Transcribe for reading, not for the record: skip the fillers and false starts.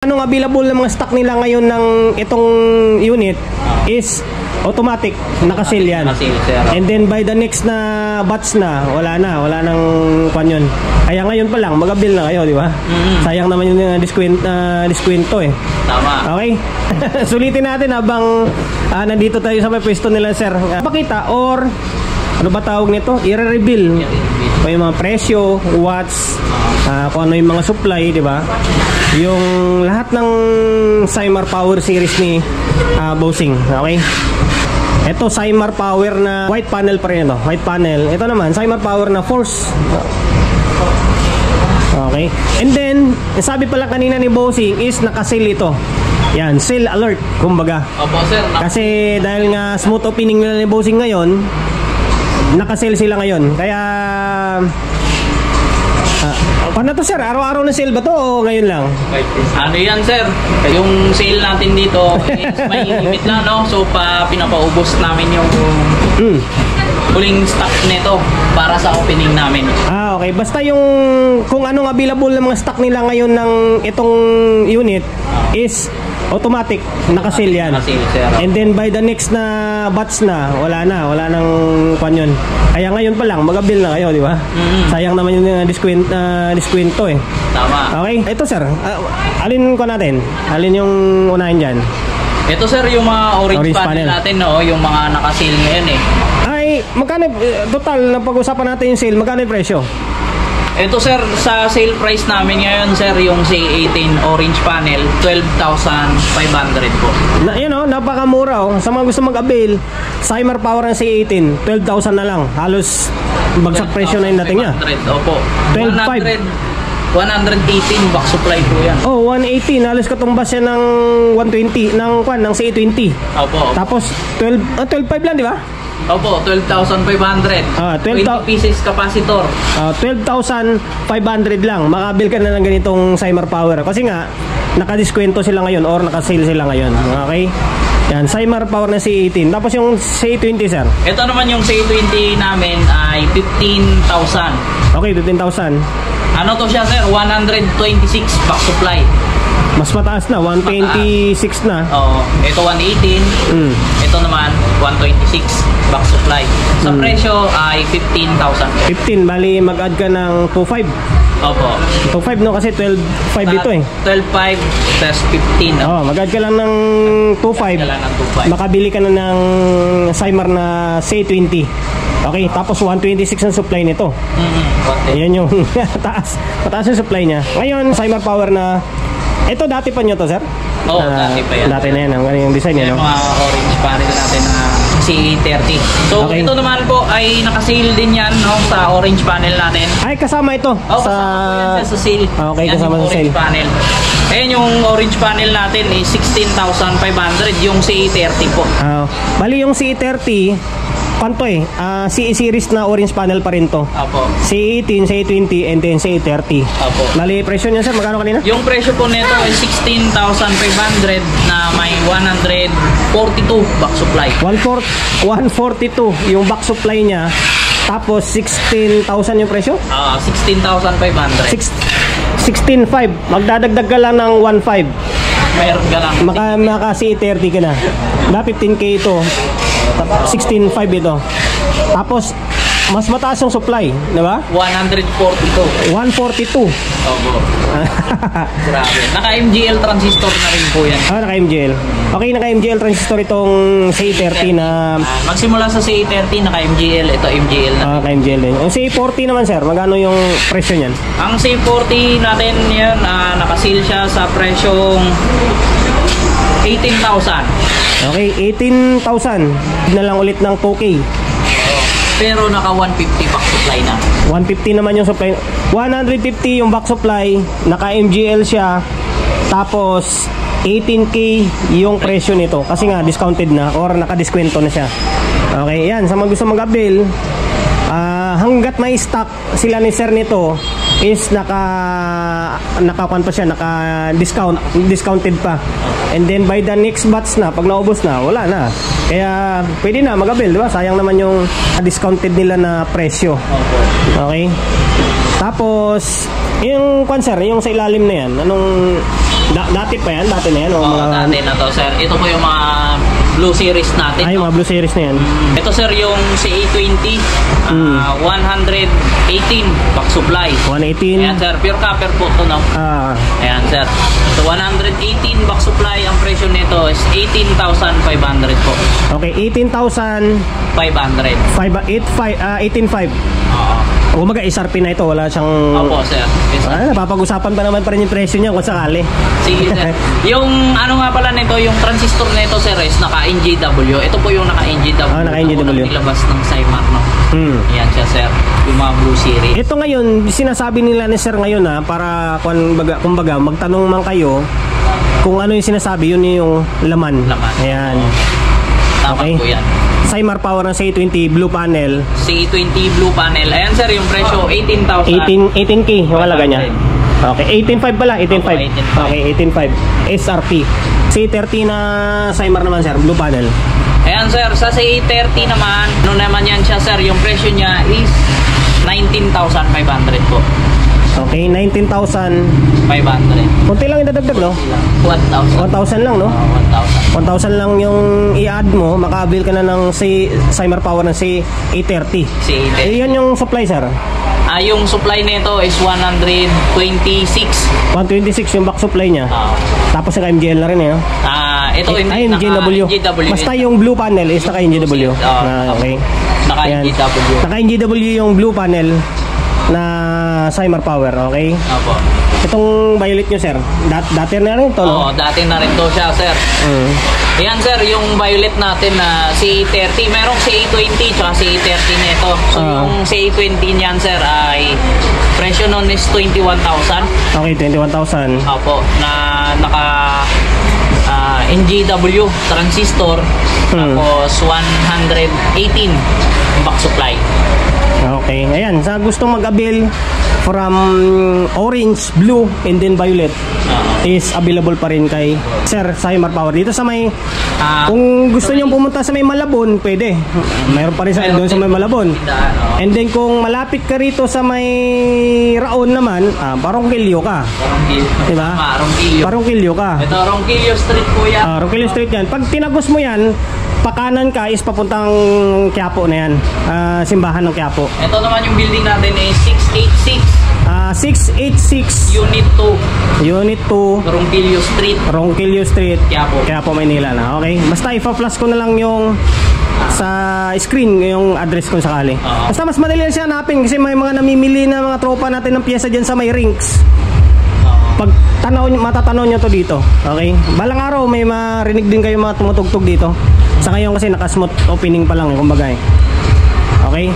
Anong available ng mga stock nila ngayon ng itong unit is automatic, nakasil yan. And then by the next na batch na, wala nang kwan yun. Kaya ngayon pa lang, mag-avail na kayo, di ba? Sayang naman yung diskwento eh. Tama. Okay? Sulitin natin habang nandito tayo sa may pwesto nila, sir. Pakita or ano ba tawag nito? I-reveal. Yung mga presyo, watts, kung ano yung mga supply, di ba? Yung lahat ng Cymar Power series ni Bossing. Okay? Ito Cymar Power na white panel pa rin, no? White panel. Ito naman Cymar Power na force. Okay? And then, sabi pala kanina ni Bossing is naka-sale ito. Yan, sale alert, kumbaga. Opo, sir. Kasi dahil nga smooth opening nila ni Bossing ngayon, naka-sale sila ngayon. Kaya paano to, sir? Araw-araw na sale ba to o ngayon lang? Ano yan, sir? Yung sale natin dito is may limit lang, no? So pinapaubos namin yung huling stock nito para sa opening namin. Okay. Basta yung kung anong available ng mga stock nila ngayon ng itong unit is automatic, nakasil yan. And then by the next na batch na, wala nang kwan yun. Kaya ngayon pa lang, mag-avail na kayo, di ba? Sayang naman yung diskwento eh. Tama. Okay, ito sir, alin ko natin? Alin yung unahin dyan? Ito, sir, yung mga orange panel natin, no? Yung mga naka-sale ngayon eh. Ay, magkano, total, na pag-usapan natin yung sale, magkano yung presyo? Ito, sir, sa sale price namin ngayon, sir, yung C18 orange panel, 12,500 po. Yun o, napakamura o. Sa mga gusto mag-avail, Cymar Power ng C18, 12,000 na lang. Halos bagsak presyo na yung dating niya. Opo. 118 box supply po yan. Oh, 118. Halos katumbas yan ng 120, ng C20. Opo. Tapos, 12.5 lang, di ba? Opo, 12,500. 20 pieces capacitor. 12,500 lang. Makabil ka na ng ganitong Cymar Power. Kasi nga, nakadiskwento sila ngayon or nakasale sila ngayon. Okay? Yan, Cymar Power na C18. Tapos yung C20, sir? Ito naman yung C20 namin ay 15,000. Okay, 15,000. Ano to siya, sir? 126 box supply. Mas mataas na, 126 na. Oo. Ito 118. Ito naman 126 box supply. Sa presyo ay 15,000. 15, bali mag-add ka ng 2.5. Opo. 2.5 no, kasi 12.5 dito eh. 12.5 plus 15. Oh, mag-add ka lang ng 2.5. Makabili ka na ng Cymar na C20. Okay, tapos 126 ang supply nito. Ayan yung mataas yung supply niya. Ngayon, Cymar Power na ito, dati pa nyo to, sir? Oo, dati pa yan. Dati na yan, ang yung design niya, no? Yung mga orange panel natin na C30. So, okay. Ito naman po ay nakasale din yan, no? Sa orange panel natin. Ay, kasama ito? Oo, kasama po yan sa sale. Okay, yan kasama sa sale. Panel. Ayan, yung orange panel natin is 16,500, yung C30 po. Bali yung C30, panto eh, CE series na orange panel pa rin to. Apo. C18, C20, and then C30. Apo. Bali, presyo niya, sir, magkano kanina? Yung presyo po nito ay 16,500 na may 142 box supply. 142 yung box supply niya. Tapos 16,000 yung presyo? 16,500. 16,500. Magdadagdag ka lang ng 1,500. Meron ka lang. Maka C30 ka na. Na 15K ito. 16,500 ito. Tapos mas mataas yung supply, di ba? 142. 142. Opo. Grabe. Naka-MGL transistor na rin po yan. Naka-MGL. Okay, naka-MGL transistor itong C30 na... magsimula sa C30, naka-MGL. Ito MGL na. Naka-MGL din. Yung C40 naman, sir, magkano yung presyo niyan? Ang C40 natin yan, naka-sale siya sa presyong 18,000. Okay, 18,000. Na lang ulit ng 2K. Pero naka 150 box supply na. 150 naman yung supply. 150 yung box supply. Naka MGL siya. Tapos 18K yung presyo nito. Kasi nga discounted na or naka-diskwento na siya. Okay, yan. Sa mga gusto mag-avail, hanggat may stock sila ni sir nito is discounted pa. And then by the next batch na, pag naubos na, wala na. Kaya pwede na mag-avail, di ba? Sayang naman yung discounted nila na presyo. Okay? Tapos yung sir, yung sa ilalim na yan, anong Dati pa yan? Dati na yan? O Oo, mga... dati na to, sir. Ito po yung mga Blue Series natin. Ay, yung mga Blue Series na yan. Ito, sir, yung CA20, 118 back supply. 118. Ayan, sir. Pure copper po ito, no? Ayan, sir. So, 118 back supply. Ang presyo nito is 18,500 po. Okay, 18,500. 18,500. Oo. O mga SRP na ito, wala siyang... Opo, sir. Yes, sir. Napapag-usapan pa naman pa rin yung presyo niya kung sakali. Sige, sir. Yung ano nga pala nito, yung transistor nito, sir, is naka-NGW. Ito po yung naka-NGW. Naka-NGW. Ito nilabas ng Cymar, no? Ayan siya, sir. Yung mga Blue Series. Ito ngayon, sinasabi nila ni sir ngayon para kumbaga magtanong man kayo kung ano yung sinasabi, yun yung laman. Ayan. Tama okay. po yan. Cymar Power ng C20 Blue Panel. C20 Blue Panel. Ayan, sir, yung presyo, 18,000. 18K yung halaga niya. Okay, 18.5 pala, 18.5. Okay, 18.5. SRP. C30 na Cymar naman, sir, Blue Panel. Ayan, sir, sa C30 naman, ano naman yan siya, sir, yung presyo niya is 19,500 po. Okay, 19,500. Kunti lang idadagdag, no? 1,000 lang, no? 1,000 lang yung i-add mo, maka-avail ka na ng Cymar Power ng C830. Yan yung supply, sir. Yung supply nito is 126. 126 yung back supply niya. Tapos naka-MGL na rin, eh, no? Ito hindi NGW. Basta yung Blue Panel is naka-NGW. Okay. Naka-NGW. Naka-NGW yung Blue Panel na Cymar Power, okay? Opo. Itong violet nyo, sir, dati na rin ito, no? Oo, dati na rin to siya, sir. Ayan, sir, yung violet natin na C30, merong C20 tsaka C30 nito. So, yung C20 niyan, sir, ay presyo nun is 21,000. Okay, 21,000. Opo, na naka NGW transistor, tapos 118 back supply. Okay, ayan, sa gustong mag-avail from orange, blue, and then violet is available pa rin kay Sir Cymar Power. Dito sa may, kung gusto nyo pumunta sa may Malabon, pwede. Mayroon pa rin sa doon sa may Malabon. And then kung malapit ka rito sa may Raon naman, Parongkilyo ka. Diba? Parongkilyo ka. Ito, Ronquillo Street po yan. Ronquillo Street yan. Pag tinagos mo yan, pakanan ka is papuntang Quiapo na yan. Simbahan ng Quiapo. Ito naman yung building natin is 686 Unit 2 Ronquillo Street, Quiapo, Maynila na. Okay, basta ipa-flash ko na lang yung sa screen yung address kung sakali. Basta mas madali lang siya hanapin kasi may mga namimili na mga tropa natin ng pyesa dyan sa may rinks. Pag matatanaw nyo to dito. Okay, balang araw may marinig din kayo mga tumutugtog dito. Sa ngayon kasi naka-smooth opening pa lang, kumbaga. Okay.